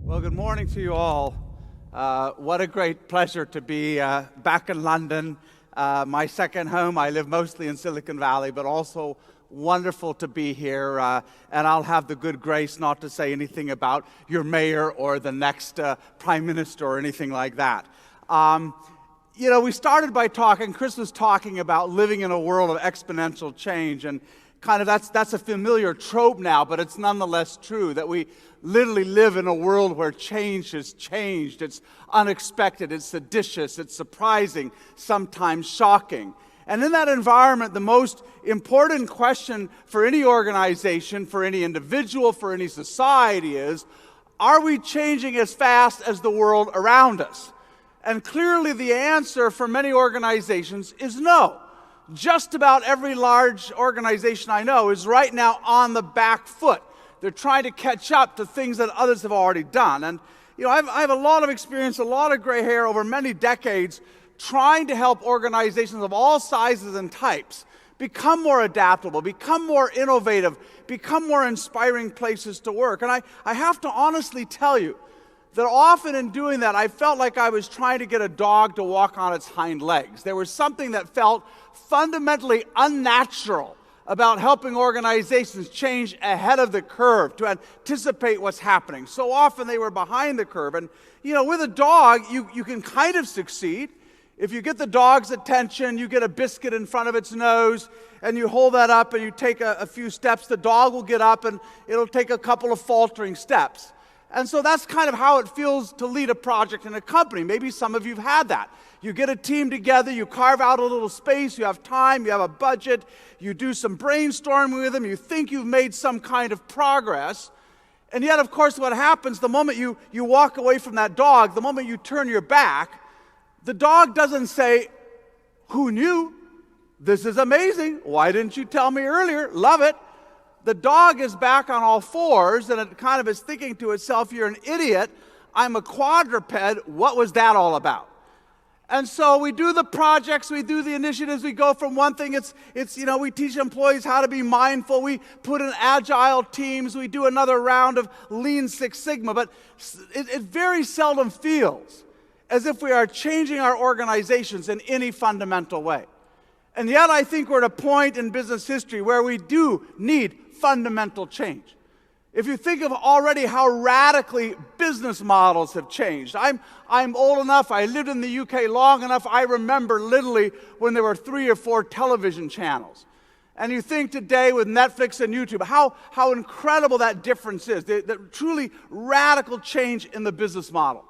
Well, good morning to you all. What a great pleasure to be back in London, my second home. I live mostly in Silicon Valley, but also wonderful to be here. And I'll have the good grace not to say anything about your mayor or the next prime minister or anything like that. We started by Chris was talking about living in a world of exponential change, and kind of that's a familiar trope now, but it's nonetheless true that we literally live in a world where change has changed. It's unexpected, it's seditious, it's surprising, sometimes shocking. And in that environment, the most important question for any organization, for any individual, for any society is, are we changing as fast as the world around us? And clearly the answer for many organizations is no. Just about every large organization I know is right now on the back foot. They're trying to catch up to things that others have already done. And I have a lot of experience, a lot of gray hair over many decades trying to help organizations of all sizes and types become more adaptable, become more innovative, become more inspiring places to work. And I have to honestly tell you that often in doing that, I felt like I was trying to get a dog to walk on its hind legs. There was something that felt fundamentally unnatural about helping organizations change ahead of the curve to anticipate what's happening. So often they were behind the curve. And, with a dog, you can kind of succeed. If you get the dog's attention, you get a biscuit in front of its nose, and you hold that up and you take a few steps, the dog will get up and it'll take a couple of faltering steps. And so that's kind of how it feels to lead a project in a company. Maybe some of you have had that. You get a team together, you carve out a little space, you have time, you have a budget, you do some brainstorming with them, you think you've made some kind of progress. And yet, of course, what happens the moment you walk away from that dog, the moment you turn your back, the dog doesn't say, "Who knew? This is amazing. Why didn't you tell me earlier? Love it." The dog is back on all fours, and it kind of is thinking to itself, "You're an idiot. I'm a quadruped. What was that all about?" And so we do the projects, we do the initiatives, we go from one thing, we teach employees how to be mindful, we put in agile teams, we do another round of Lean Six Sigma, but it very seldom feels as if we are changing our organizations in any fundamental way. And yet I think we're at a point in business history where we do need fundamental change. If you think of already how radically business models have changed. I'm old enough, I lived in the UK long enough, I remember literally when there were 3 or 4 television channels. And you think today with Netflix and YouTube, how incredible that difference is, the truly radical change in the business model.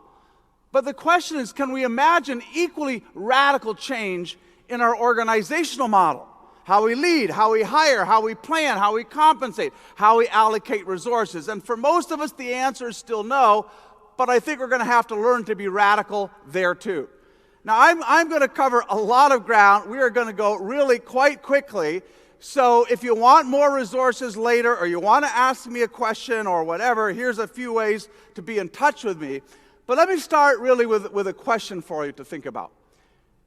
But the question is, can we imagine equally radical change in our organizational model? How we lead, how we hire, how we plan, how we compensate, how we allocate resources. And for most of us, the answer is still no, but I think we're going to have to learn to be radical there too. Now, I'm going to cover a lot of ground. We are going to go really quite quickly. So if you want more resources later, or you want to ask me a question or whatever, here's a few ways to be in touch with me. But let me start really with a question for you to think about.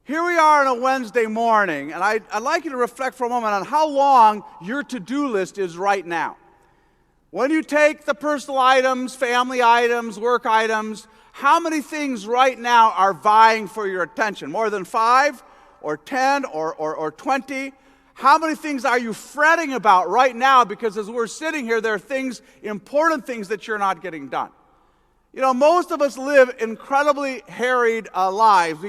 Here we are on a Wednesday morning, and I'd like you to reflect for a moment on how long your to-do list is right now. When you take the personal items, family items, work items, how many things right now are vying for your attention? More than 5 or 10 or 20? How many things are you fretting about right now? Because as we're sitting here, there are things, important things that you're not getting done. Most of us live incredibly harried lives.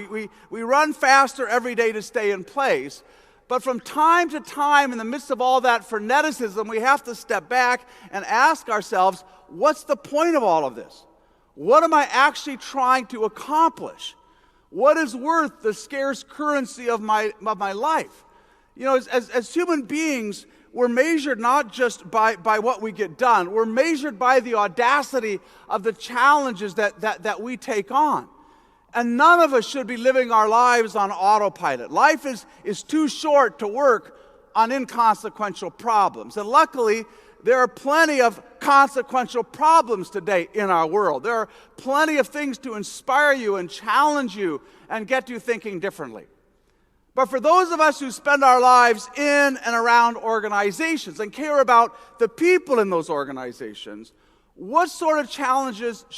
We run faster every day to stay in place. But from time to time, in the midst of all that freneticism, we have to step back and ask ourselves, what's the point of all of this? What am I actually trying to accomplish? What is worth the scarce currency of my life? As human beings, we're measured not just by what we get done. We're measured by the audacity of the challenges that we take on. And none of us should be living our lives on autopilot. Life is too short to work on inconsequential problems. And luckily, there are plenty of consequential problems today in our world. There are plenty of things to inspire you and challenge you and get you thinking differently. But for those of us who spend our lives in and around organizations and care about the people in those organizations, what sort of challenges should